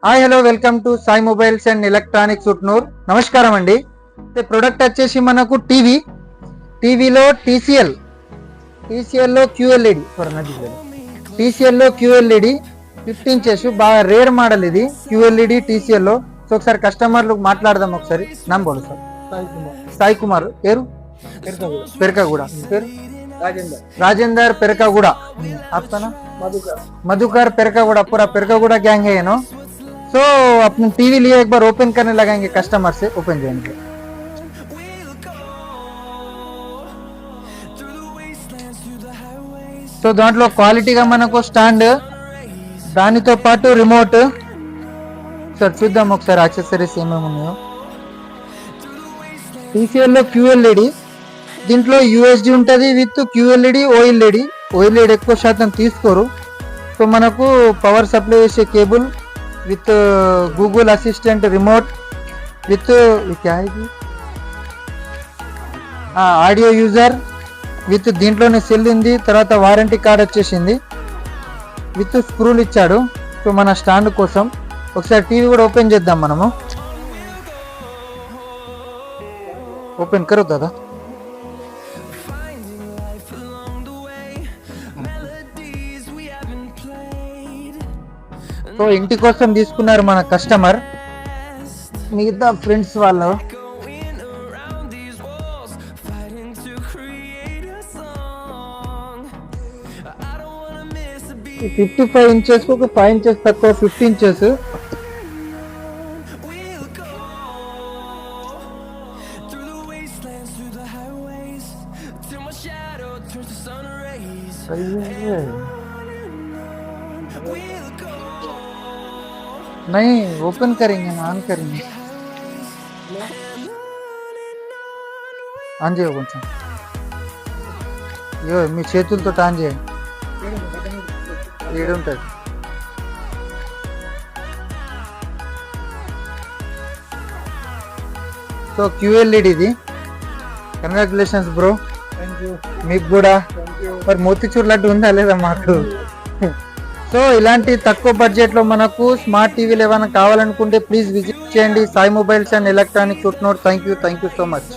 Hi hello welcome to Sai mobiles and electronics Utnoor. నమస్కారం అండి. Product వచ్చేసి మనకు టీవీలో టీసీఎల్లో క్యూఎల్ఈడి టీసీఎల్లో క్యూఎల్ఈడి 15 ఇంచెస్ బాగా రేర్ మోడల్ ఇది క్యూఎల్ఈడి టీసీఎల్లో. సో ఒకసారి కస్టమర్లు మాట్లాడదాం. ఒకసారి నామ్ బోలు సార్. సాయి కుమార్ పేరు పెరకగూడ పేరు राजेंद्र पेरकागुड़ा आपका नाम मधुकर पेरकागुड़ा पूरा पेरकागुड़ा गैंग है नो. सो अपने टीवी लिए एक बार ओपन करने लगाएंगे कस्टमर से. ओपन जाएंगे. సో దాంట్లో క్వాలిటీగా మనకు స్టాండ్ దానితో పాటు రిమోట్. సార్ చూద్దాం ఒకసారి యాక్సెసరీస్ ఏమేమి ఉన్నాయో. టీసీఎల్లో క్యూఎల్ఈడి దీంట్లో యూఎస్డి ఉంటుంది విత్ క్యూఎల్ఈడి ఓఎల్ఈడి ఎక్కువ శాతం తీసుకోరు. సో మనకు పవర్ సప్లై చేసే cable with Google assistant remote with audio user with దీంట్లోనే సెల్ ఉంది. తర్వాత వారంటీ కార్డ్ వచ్చేసింది విత్ స్క్రూలు ఇచ్చాడు. సో మన స్టాండ్ కోసం ఒకసారి టీవీ కూడా ఓపెన్ చేద్దాం మనము. ఓపెన్ కరో దాదా. సో ఇంటి కోసం తీసుకున్నారు మన కస్టమర్. మిగతా ఫ్రెండ్స్ వాళ్ళు 55 ఇంచెస్ ఒక 5 ఇంచెస్ తక్కువ 50 ఇంచెస్. नहीं ओपन करेंगे ना ऑन करेंगे. ఆన్ చేయ కొంచెం మీ చేతులతో ఆన్ చేయండి. ఏడు ఉంటుంది. సో క్యూఎల్ఈడి ఇది. Congratulations bro. మీకు కూడా మరి మోతిచూర్ లడ్డు ఉందా లేదా మాకు. సో ఇలాంటి తక్కువ బడ్జెట్లో మనకు స్మార్ట్ టీవీలు ఏమైనా కావాలనుకుంటే ప్లీజ్ విజిట్ చేయండి Sai mobiles and electronics Utnoor. Thank you so much.